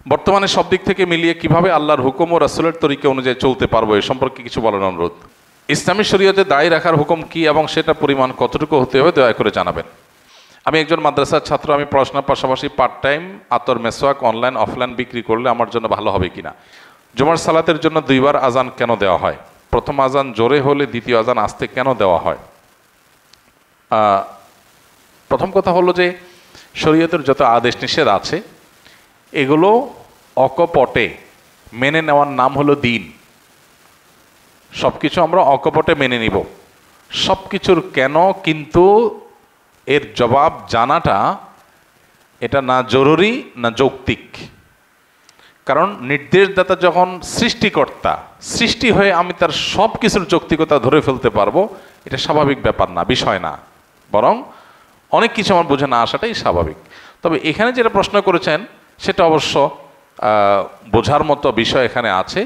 বর্তমানে সব দিক থেকে মিলিয়ে কিভাবে আল্লাহর হুকুম ও রাসূলের তরিকা অনুযায়ী চলতে পারবো এ সম্পর্কে কিছু বলার অনুরোধ। ইসলামী শরীয়তে দাড়ি রাখার হুকুম কি এবং সেটা পরিমাণ কতটুকু হতে হবে দয়া করে জানাবেন। আমি একজন মাদ্রাসার ছাত্র, আমি পড়াশোনার পাশাপাশি পার্ট টাইম আতর মেসওয়াক অনলাইন অফলাইন বিক্রি করলে আমার জন্য ভালো হবে কিনা? জুমার সালাতের জন্য দুইবার আজান কেন দেওয়া হয়? প্রথম আজান জোরে হলে দ্বিতীয় আজান আস্তে কেন দেওয়া হয়? প্রথম কথা হলো যে শরীয়তের যত আদেশ নিষেধ আছে এগুলো অকপটে মেনে নেওয়ার নাম হলো দিন। সব কিছু আমরা অকপটে মেনে নিব, সব কিছুর কেন কিন্তু এর জবাব জানাটা এটা না জরুরি না যৌক্তিক। কারণ নির্দেশদাতা যখন সৃষ্টিকর্তা, সৃষ্টি হয়ে আমি তার সব কিছুর যৌক্তিকতা ধরে ফেলতে পারবো এটা স্বাভাবিক ব্যাপার না, বিষয় না, বরং অনেক কিছু আমার বুঝে না আসাটাই স্বাভাবিক। তবে এখানে যেটা প্রশ্ন করেছেন সেটা অবশ্য বোঝার মতো বিষয় এখানে আছে।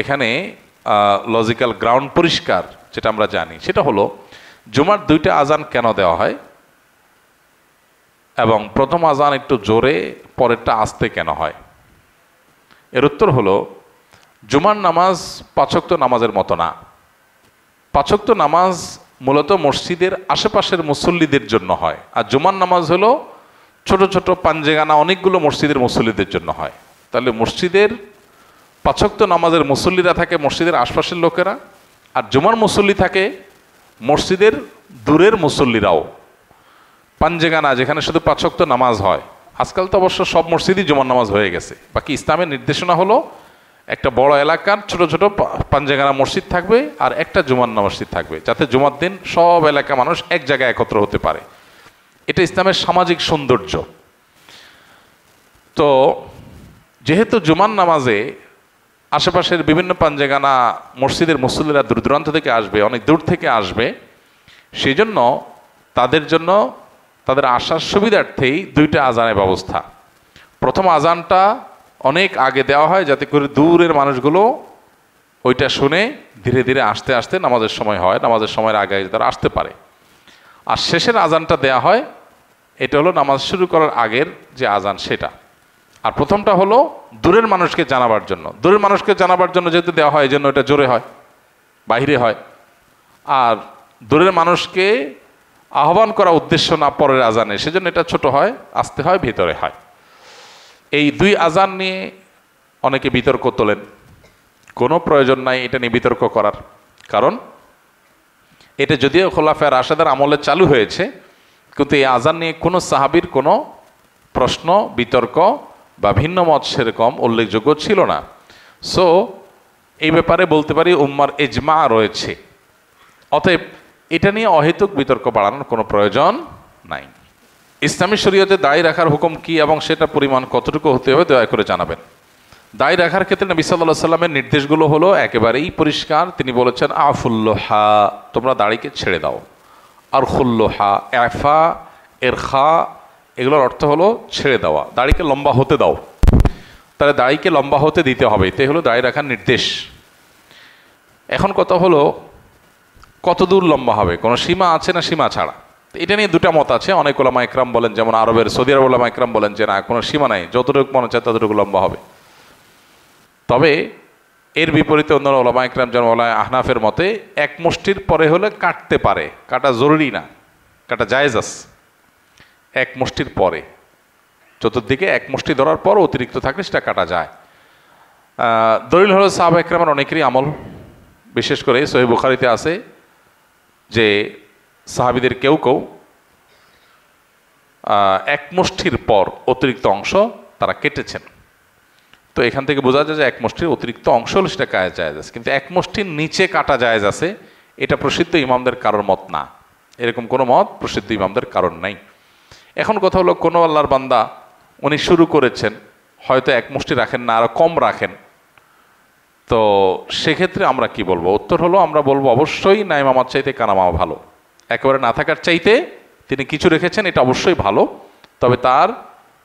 এখানে লজিক্যাল গ্রাউন্ড পরিষ্কার যেটা আমরা জানি সেটা হলো জুমার দুইটা আজান কেন দেওয়া হয় এবং প্রথম আজান একটু জোরে পরেরটা আস্তে কেন হয়। এর উত্তর হলো জুমার নামাজ পাঁচ ওয়াক্ত নামাজের মতো না। পাঁচ ওয়াক্ত নামাজ মূলত মসজিদের আশেপাশের মুসল্লিদের জন্য হয়, আর জুমার নামাজ হলো ছোট ছোট পাঞ্জেগানা অনেকগুলো মসজিদের মুসল্লিদের জন্য হয়। তাহলে মসজিদের পাঁচ ওয়াক্ত নামাজের মুসল্লিরা থাকে মসজিদের আশপাশের লোকেরা, আর জুমার মুসল্লি থাকে মসজিদের দূরের মুসল্লিরাও। পাঞ্জেগানা যেখানে শুধু পাঁচ ওয়াক্ত নামাজ হয়, আজকাল তো অবশ্য সব মসজিদই জুমার নামাজ হয়ে গেছে। বাকি ইসলামের নির্দেশনা হলো একটা বড় এলাকার ছোট ছোট পাঞ্জেগানা মসজিদ থাকবে আর একটা জুমার মসজিদ থাকবে, যাতে জুমার দিন সব এলাকা মানুষ এক জায়গায় একত্র হতে পারে। এটা ইসলামের সামাজিক সৌন্দর্য। তো যেহেতু জুমার নামাজে আশেপাশের বিভিন্ন পাঞ্জেগানা মসজিদের মুসল্লিরা দূর দূরান্ত থেকে আসবে, অনেক দূর থেকে আসবে, সেই জন্য তাদের জন্য তাদের আসার সুবিধার্থেই দুইটা আজানের ব্যবস্থা। প্রথম আজানটা অনেক আগে দেওয়া হয় যাতে করে দূরের মানুষগুলো ওইটা শুনে ধীরে ধীরে আসতে আসতে নামাজের সময় হয়, নামাজের সময়ের আগে তারা আসতে পারে। আর শেষের আজানটা দেয়া হয়, এটা হলো নামাজ শুরু করার আগের যে আজান সেটা। আর প্রথমটা হলো দূরের মানুষকে জানাবার জন্য। দূরের মানুষকে জানাবার জন্য যেহেতু দেওয়া হয় এই জন্য এটা জোরে হয়, বাহিরে হয়। আর দূরের মানুষকে আহ্বান করা উদ্দেশ্য না পরের আজানে, সেজন্য এটা ছোট হয়, আস্তে হয়, ভিতরে হয়। এই দুই আজান নিয়ে অনেকে বিতর্ক তোলেন। কোনো প্রয়োজন নাই এটা নিয়ে বিতর্ক করার, কারণ এটা যদিও খোলাফায়ে রাশেদার আমলে চালু হয়েছে, কিন্তু এই আজান নিয়ে কোনো সাহাবীর কোনো প্রশ্ন বিতর্ক বা ভিন্ন মত সেরকম উল্লেখযোগ্য ছিল না। সো এই ব্যাপারে বলতে পারি উম্মার ইজমা রয়েছে। অতএব এটা নিয়ে অহেতুক বিতর্ক বাড়ানোর কোনো প্রয়োজন নাই। ইসলামী শরীয়তে দাড়ি রাখার হুকুম কি এবং সেটা পরিমাণ কতটুকু হতে হবে দয়া করে জানাবেন। দাড়ি রাখার ক্ষেত্রে নবী সাল্লাল্লাহু আলাইহি সাল্লামের নির্দেশগুলো হলো একেবারেই পরিষ্কার। তিনি বলেছেন আফুল্লোহা, তোমরা দাড়িকে ছেড়ে দাও। আর খুল্লোহা, এফা এরখা এগুলোর অর্থ হলো ছেড়ে দেওয়া, দাড়িকে লম্বা হতে দাও। তাহলে দাড়িকে লম্বা হতে দিতে হবে, এটাই হলো দাড়ি রাখার নির্দেশ। এখন কথা হলো কত দূর লম্বা হবে, কোনো সীমা আছে না সীমা ছাড়া? এটা নিয়ে দুটা মত আছে। অনেক ওলামা ইকরাম বলেন, যেমন আরবের সৌদি আরব ওলামা ইকরাম বলেন যে না, কোনো সীমা নাই, যতটুকু মনে চায় ততটুকু লম্বা হবে। তবে এর বিপরীতে অন্য ওলামা ইকরাম যেমন ওলামা আহনাফের মতে এক মুষ্টির পরে হলে কাটতে পারে, কাটা জরুরি না, কাটা জায়েজ আছে। এক মুষ্টির পরে, চতুর্দিকে এক মুষ্টি ধরার পর অতিরিক্ত থাকলে সেটা কাটা যায়। দলিল হলো সাহাবা ইকরামের অনেকেরই আমল, বিশেষ করে সহিহ বুখারীতে আছে যে সাহাবীদের কেউ কেউ এক মুষ্টির পর অতিরিক্ত অংশ তারা কেটেছেন। তো এখান থেকে বোঝা যায় যে এক মুষ্টির অতিরিক্ত অংশ হলো সেটা কাটা জায়েজ আছে, কিন্তু এক মুষ্টির নিচে কাটা জায়েজ আছে এটা প্রসিদ্ধ ইমামদের কারোর মত না। এরকম কোনো মত প্রসিদ্ধ ইমামদের কারণ নাই। এখন কথা হলো কোনো আল্লাহর বান্দা উনি শুরু করেছেন, হয়তো এক মুষ্টি রাখেন না, আরো কম রাখেন, তো সেক্ষেত্রে আমরা কি বলবো? উত্তর হলো আমরা বলবো অবশ্যই না ইমামার চাইতে কানামামা ভালো। একেবারে না থাকার চাইতে তিনি কিছু রেখেছেন এটা অবশ্যই ভালো, তবে তার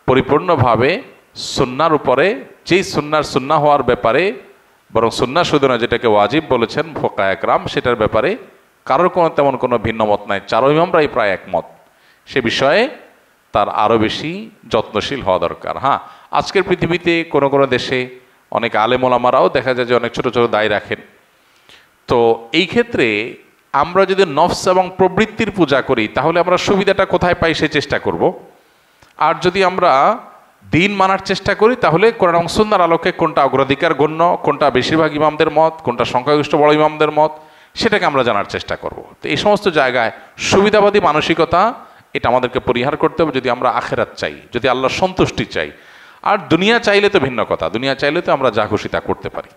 পরিপূর্ণভাবে সুন্নার উপরে, যেই সুন্নার সুন্না হওয়ার ব্যাপারে, বরং সুন্না শুধু না যেটাকে ওয়াজিব বলেছেন ফুকাহা একরাম, সেটার ব্যাপারে কারোর কোনো তেমন কোনো ভিন্ন মত নাই, চারো ইমামরাই প্রায় একমত। সে বিষয়ে তার আরও বেশি যত্নশীল হওয়া দরকার। হ্যাঁ, আজকের পৃথিবীতে কোনো কোনো দেশে অনেক আলেম ওলামারাও দেখা যায় যে অনেক ছোট ছোট দায় রাখেন। তো এই ক্ষেত্রে আমরা যদি নফস এবং প্রবৃত্তির পূজা করি তাহলে আমরা সুবিধাটা কোথায় পাই সে চেষ্টা করব। আর যদি আমরা দিন মানার চেষ্টা করি তাহলে কোরআন এবং সুন্নাহর আলোকে কোনটা অগ্রাধিকার গণ্য, কোনটা বেশিরভাগ ইমামদের মত, কোনটা সংখ্যাগরিষ্ঠ বড় ইমামদের মত, সেটাকে আমরা জানার চেষ্টা করব। তো এই সমস্ত জায়গায় সুবিধাবাদী মানসিকতা এটা আমাদেরকে পরিহার করতে হবে যদি আমরা আখেরাত চাই, যদি আল্লাহর সন্তুষ্টি চাই। আর দুনিয়া চাইলে তো ভিন্ন কথা, দুনিয়া চাইলে তো আমরা যা খুশি তা করতে পারি।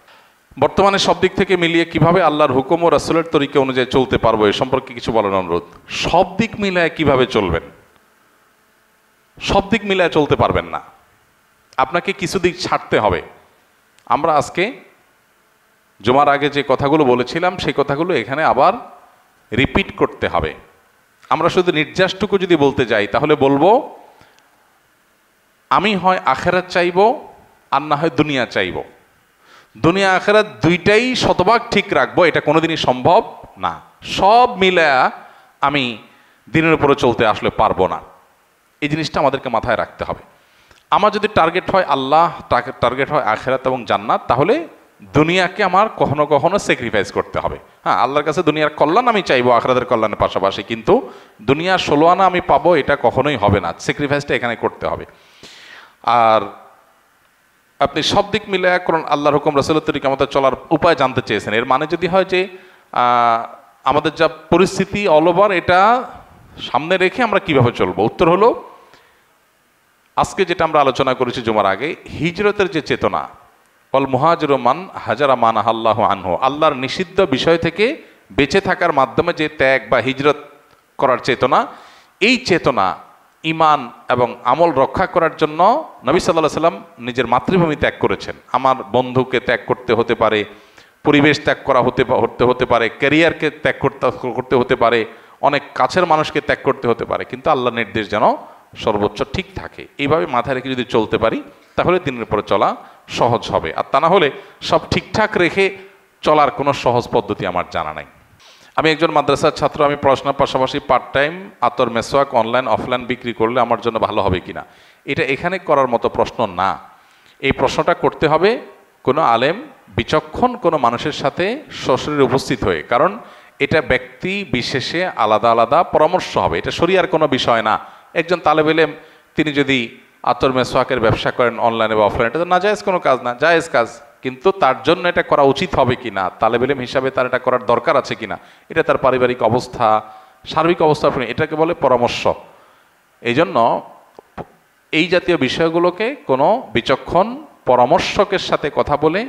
বর্তমানে সব দিক থেকে মিলিয়ে কিভাবে আল্লাহর হুকুম ও রাসূলের তরিকা অনুযায়ী চলতে পারবো এ সম্পর্কে কিছু বলার অনুরোধ। সব দিক মিলায় কিভাবে চলবেন? সব দিক মিলায় চলতে পারবেন না, আপনাকে কিছু দিক ছাড়তে হবে। আমরা আজকে জুমার আগে যে কথাগুলো বলেছিলাম সেই কথাগুলো এখানে আবার রিপিট করতে হবে। আমরা শুধু নির্যাসটুকু যদি বলতে যাই তাহলে বলবো আমি হয় আখেরাত চাইবো আর না হয় দুনিয়া চাইবো। দুনিয়া আখেরাত দুইটাই শতভাগ ঠিক রাখবো এটা কোনোদিনই সম্ভব না। সব মিলায়া আমি দিনের উপরে চলতে আসলে পারবো না, এই জিনিসটা আমাদেরকে মাথায় রাখতে হবে। আমার যদি টার্গেট হয় আল্লাহ, টার্গেট হয় আখেরাত এবং জান্নাত, তাহলে দুনিয়াকে আমার কখনো কখনো স্যাক্রিফাইস করতে হবে। হ্যাঁ, আল্লাহর কাছে দুনিয়ার কল্যাণ আমি চাইবো আখেরাতের কল্যাণের পাশাপাশি, কিন্তু দুনিয়ার 16 আনা আমি পাবো এটা কখনোই হবে না, স্যাক্রিফাইসটা এখানে করতে হবে। আর আপনি সব দিক মিলে কোরআন আল্লাহর হুকুম রাসূলের তরিকা মতো চলার উপায় জানতে চেয়েছেন। এর মানে যদি হয় যে আমাদের যা পরিস্থিতি অল ওভার এটা সামনে রেখে আমরা কিভাবে চলবো, উত্তর হলো আজকে যেটা আমরা আলোচনা করেছি জুমার আগে, হিজরতের যে চেতনা, অল মুহাজিরু মান হাজারা মান আল্লাহু আনহু, আল্লাহর নিষিদ্ধ বিষয় থেকে বেঁচে থাকার মাধ্যমে যে ত্যাগ বা হিজরত করার চেতনা, এই চেতনা ইমান এবং আমল রক্ষা করার জন্য নবী সাল্লাল্লাহু আলাইহি সাল্লাম নিজের মাতৃভূমি ত্যাগ করেছেন। আমার বন্ধুকে ত্যাগ করতে হতে পারে, পরিবেশ ত্যাগ করা হতে পারে, ক্যারিয়ারকে ত্যাগ করতে হতে পারে, অনেক কাছের মানুষকে ত্যাগ করতে হতে পারে, কিন্তু আল্লাহর নির্দেশ যেন সর্বোচ্চ ঠিক থাকে। এইভাবে মাথায় রেখে যদি চলতে পারি তাহলে দিনের পরে চলা সহজ হবে। আর তা না হলে সব ঠিকঠাক রেখে চলার কোনো সহজ পদ্ধতি আমার জানা নাই। আমি একজন মাদ্রাসার ছাত্র, আমি পড়াশোনার পাশাপাশি পার্ট টাইম আতর মেসওয়াক অনলাইন অফলাইন বিক্রি করলে আমার জন্য ভালো হবে কিনা, এটা এখানে করার মতো প্রশ্ন না। এই প্রশ্নটা করতে হবে কোনো আলেম বিচক্ষণ কোনো মানুষের সাথে সশরীরে উপস্থিত হয়ে, কারণ এটা ব্যক্তি বিশেষে আলাদা আলাদা পরামর্শ হবে, এটা শরিয়ার কোনো বিষয় না। একজন তালেব ইলম তিনি যদি আতর মেসওয়াকের ব্যবসা করেন অনলাইনে বা অফলাইনে, এটা তো নাজায়েজ কোনো কাজ না, জায়েজ কাজ, কিন্তু তার জন্য এটা করা উচিত হবে কিনা, তালেব ইলম হিসাবে তার এটা করার দরকার আছে কিনা, এটা তার পারিবারিক অবস্থা সার্বিক অবস্থা, এটাকে বলে পরামর্শ। এই জন্য এই জাতীয় বিষয়গুলোকে কোনো বিচক্ষণ পরামর্শকের সাথে কথা বলে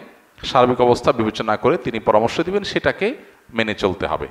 সার্বিক অবস্থা বিবেচনা করে তিনি পরামর্শ দিবেন, সেটাকে মেনে চলতে হবে।